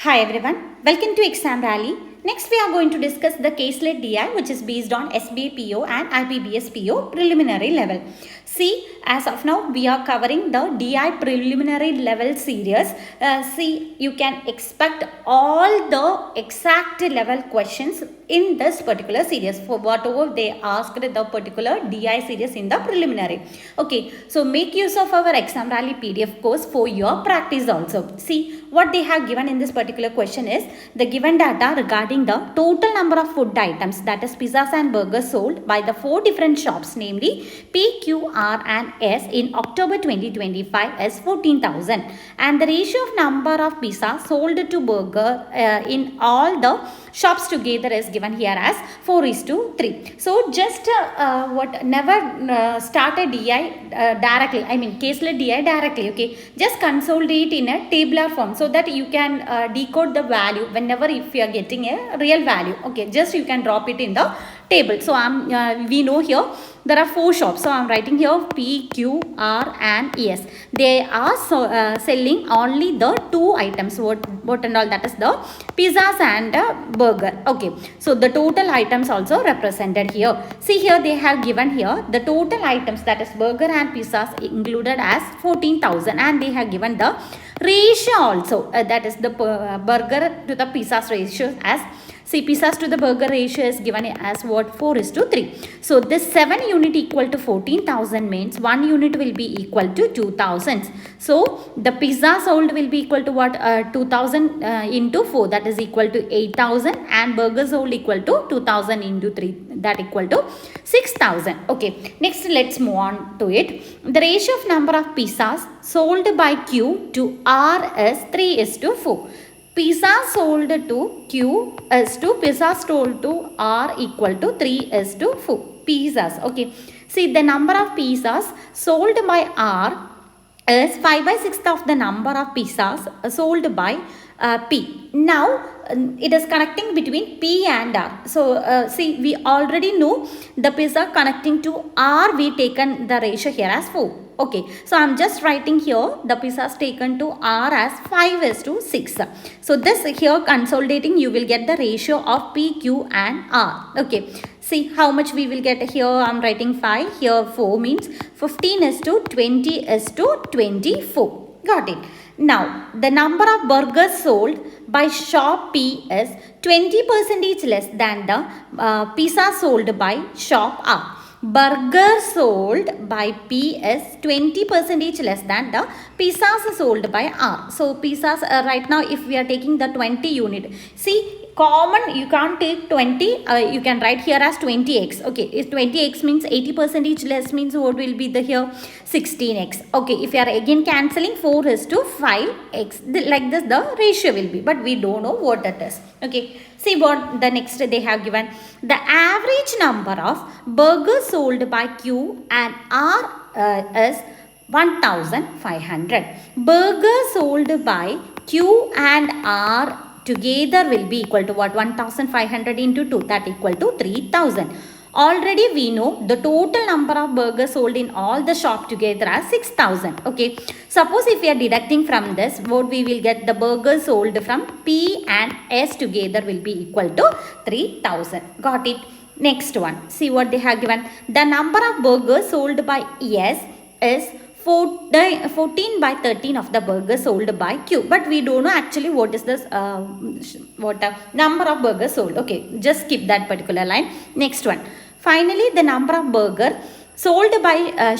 Hi everyone, welcome to Exam Rally. Next we are going to discuss the CASELET DI which is based on SBI PO and IBPS PO preliminary level. See, as of now we are covering the DI preliminary level series. See, you can expect all the exact level questions in this particular series for whatever they asked the particular DI series in the preliminary. Okay, so make use of our Exam Rally PDF course for your practice also. See, what they have given in this particular question is the given data regarding the total number of food items, that is pizzas and burgers sold by the 4 different shops, namely P, Q, R and S in October 2025 is 14,000, and the ratio of number of pizzas sold to burger in all the shops together is given here as 4:3. So just never start a DI directly, I mean CASELET DI directly, okay, just consolidate in a tabular form so that you can decode the value whenever if you are getting a real value, okay, just you can drop it in the table. So we know here there are 4 shops, so I am writing here P, Q, R and S. They are selling only the 2 items, what and all, that is the pizzas and burger. Okay, so the total items also represented here. See, here they have given here the total items, that is burger and pizzas included as 14,000, and they have given the ratio also, that is the burger to the pizzas ratio as, see, pizzas to the burger ratio is given as what, 4:3. So this 7 unit equal to 14,000 means 1 unit will be equal to 2,000. So the pizza sold will be equal to what, 2,000 into 4, that is equal to 8,000, and burger sold equal to 2,000 into 3, that equal to 6,000. Okay, next let's move on to it. The ratio of number of pizzas sold by Q to R is 3:4. Pizza sold to Q is to pizza sold to R equal to 3:4. Pizzas. Okay. See, the number of pizzas sold by R is 5/6 of the number of pizzas sold by P. Now, it is connecting between P and R. So, see, we already know the pizza connecting to R, we taken the ratio here as 4. Okay, so I am just writing here the pizzas taken to R as 5:6. So, this here consolidating, you will get the ratio of P, Q and R. Okay, see how much we will get here. I am writing 5, here 4 means 15:20:24. Got it. Now, the number of burgers sold by shop P is 20% less than the pizza sold by shop R. Burger sold by P is 20% less than the pizzas sold by R. So, pizzas right now if we are taking the 20 unit, see, common you can't take 20, you can write here as 20x. Okay, if 20x means 80% less means what will be the here 16x. Okay, if you are again cancelling 4:5x, like this the ratio will be, but we don't know what that is. Okay, see what the next they have given. The average number of burgers sold by Q and R is 1,500. Burgers sold by Q and R together will be equal to what, 1,500 into 2, that equal to 3,000. Already we know the total number of burgers sold in all the shop together as 6,000. Okay, suppose if we are deducting from this, what we will get, the burgers sold from P and S together will be equal to 3,000. Got it. Next one, see what they have given. The number of burgers sold by S is 14/13 of the burgers sold by Q, but we don't know actually what is this number of burgers sold. Okay, just skip that particular line. Next one, finally the number of burger sold by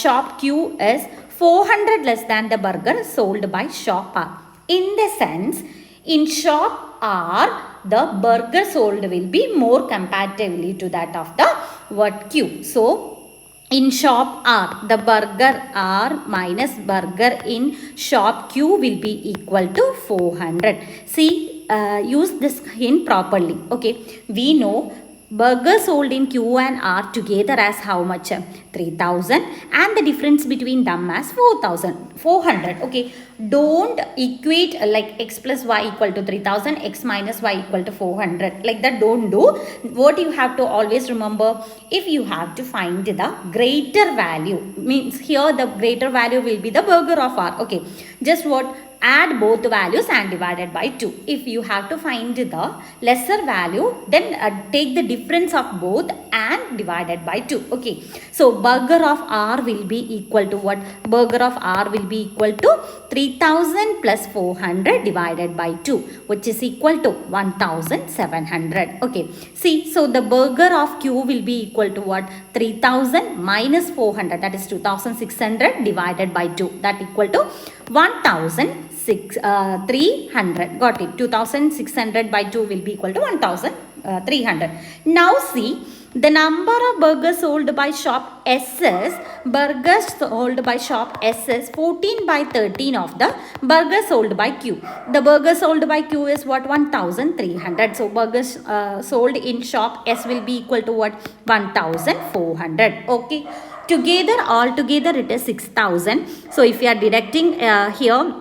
shop Q is 400 less than the burger sold by shop R. In the sense, in shop R the burger sold will be more comparatively to that of the what, Q. So in shop R, the burger R minus burger in shop Q will be equal to 400. See, use this hint properly. Okay, we know burger sold in Q and R together as how much? 3,000, and the difference between them as 400. Okay, don't equate like x plus y equal to 3,000, x minus y equal to 400, like that don't do. What you have to always remember, if you have to find the greater value, means here the greater value will be the burger of R. Okay, just what add both values and divided by 2. If you have to find the lesser value, then take the difference of both and divided by 2. Okay. So burger of R will be equal to what? Burger of R will be equal to 3000 plus 400 divided by 2, which is equal to 1700. Okay. See, so the burger of Q will be equal to what? 3000 minus 400, that is 2600 divided by 2, that equal to 1300. Got it. 2600 by 2 will be equal to 1300. Now see, the number of burgers sold by shop S is, burgers sold by shop S is 14 by 13 of the burgers sold by Q. The burgers sold by Q is what? 1300. So burgers sold in shop S will be equal to what? 1400. Okay. Together, all together it is 6000. So if you are deducting here,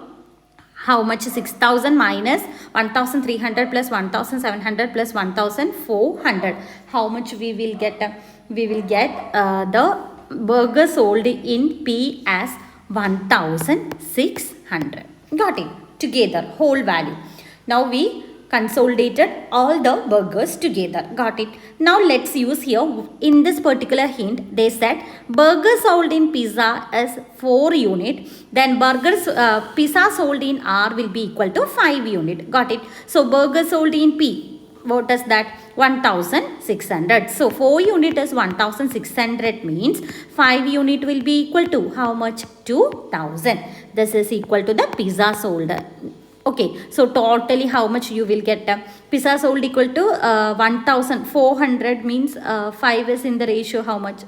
how much? 6000 minus 1300 plus 1700 plus 1400. How much we will get? We will get the burger sold in P as 1600. Got it? Together, whole value. Now we consolidated all the burgers together. Got it? Now let's use here, in this particular hint, they said burgers sold in pizza is 4 unit, then burgers pizza sold in R will be equal to 5 unit. Got it? So burgers sold in P, what is that? 1600. So 4 unit is 1600, means 5 unit will be equal to how much? 2000. This is equal to the pizza sold. Okay, so totally how much you will get? Pizza sold equal to 1400, means 5 is in the ratio how much?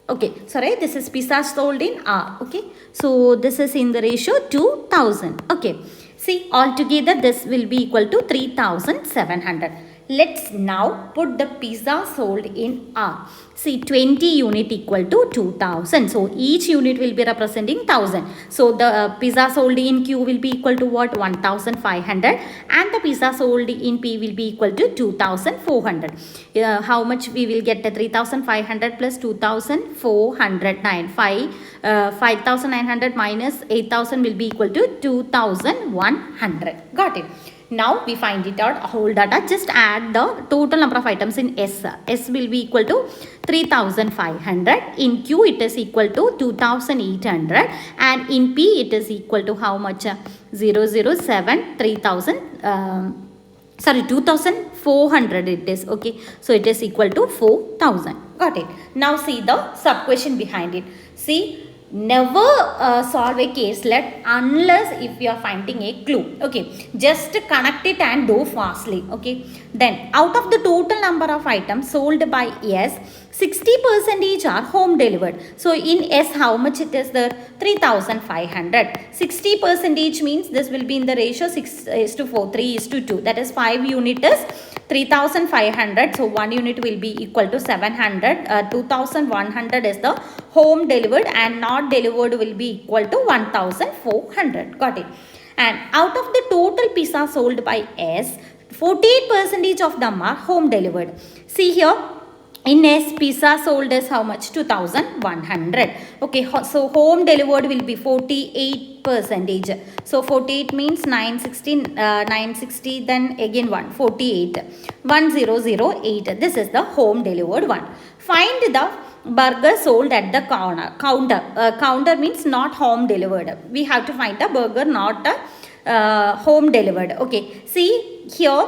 Okay, sorry, this is pizza sold in R. Okay, so this is in the ratio 2000. Okay, see, altogether this will be equal to 3700. Let's now put the pizza sold in R. See, 20 unit equal to 2000. So each unit will be representing 1000. So the pizza sold in Q will be equal to what? 1500. And the pizza sold in P will be equal to 2400. How much we will get? 3500 plus 2400. 5900 minus 8000 will be equal to 2100. Got it? Now we find it out, whole data. Just add the total number of items in S. S will be equal to 3500. In Q it is equal to 2800. And in P it is equal to how much? 007 3000. 2400 it is. Okay. So it is equal to 4000. Got it. Now see the sub question behind it. See, never solve a caselet unless if you are finding a clue. Okay, just connect it and do fastly. Okay, then out of the total number of items sold by S, 60% are home delivered. So in S, how much it is there? 3500. 60% means this will be in the ratio 6:4, 3:2. That is 5 unit is 3500. So 1 unit will be equal to 700. 2100 is the home delivered, and not delivered will be equal to 1400. Got it? And out of the total pizza sold by S, 48% of them are home delivered. See here, in S, pizza sold is how much? 2100. Okay, so home delivered will be 48%. So 48 means 960, then again 148. 1008. This is the home delivered one. Find the burger sold at the counter. Counter means not home delivered. We have to find the burger not home delivered. Okay, see here,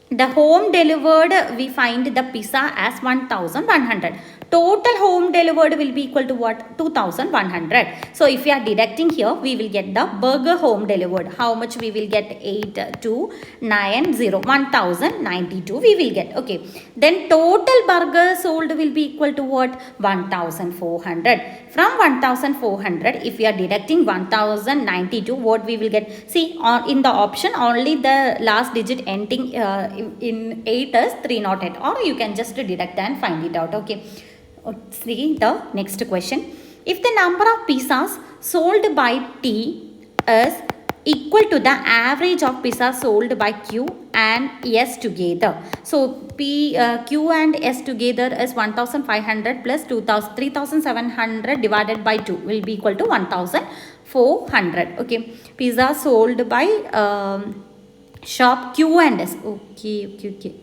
the home delivered, we find the pizza as 1100. Total home delivered will be equal to what? 2100. So if we are deducting here, we will get the burger home delivered. How much we will get? 8290. 1092 we will get. Okay. Then total burger sold will be equal to what? 1400. From 1400, if we are deducting 1092, what we will get? See, in the option, only the last digit ending in 8 is 308, or you can just deduct and find it out. Okay. See the next question. If the number of pizzas sold by T is equal to the average of pizzas sold by Q and S together. So Q and S together is 1500 plus 3700 divided by 2 will be equal to 1400. 400. Okay, pizza sold by shop Q and S. Okay.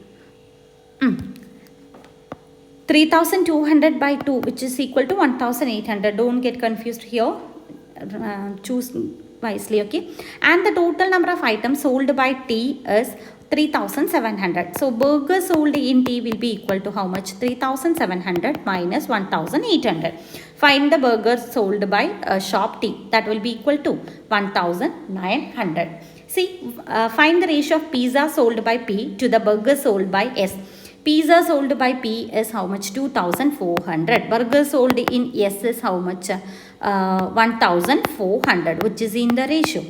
3200 by 2, which is equal to 1800. Don't get confused here. Choose wisely. Okay, and the total number of items sold by T is 3700. So burger sold in T will be equal to how much? 3700 minus 1800. Find the burger sold by shop T. That will be equal to 1900. See, find the ratio of pizza sold by P to the burger sold by S. Pizza sold by P is how much? 2400. Burger sold in S is how much? 1400, which is in the ratio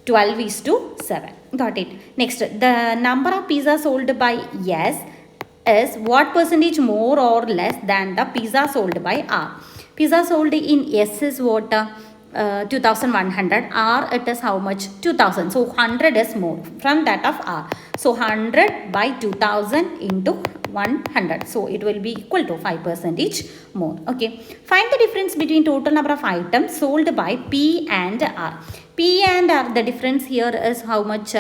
12:7. Got it. Next, the number of pizza sold by S is what percentage more or less than the pizza sold by R? Pizza sold in S is what? 2100. R, it is how much? 2000. So 100 is more from that of R. So 100 by 2000 into 100. So it will be equal to 5% more. Okay. Find the difference between total number of items sold by P and R. P and R, the difference here is how much?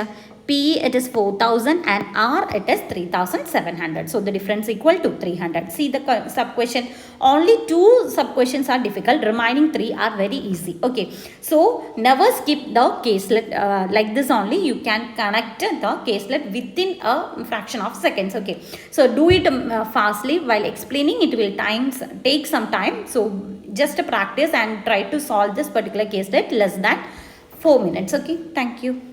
P, it is 4000 and R, it is 3700. So the difference equal to 300. See the sub question. Only 2 sub questions are difficult. Remaining 3 are very easy. Okay. So never skip the caselet like this only. You can connect the caselet within a fraction of seconds. Okay. So do it fastly. While explaining, it will take some time. So just practice and try to solve this particular caselet less than 4 minutes. Okay. Thank you.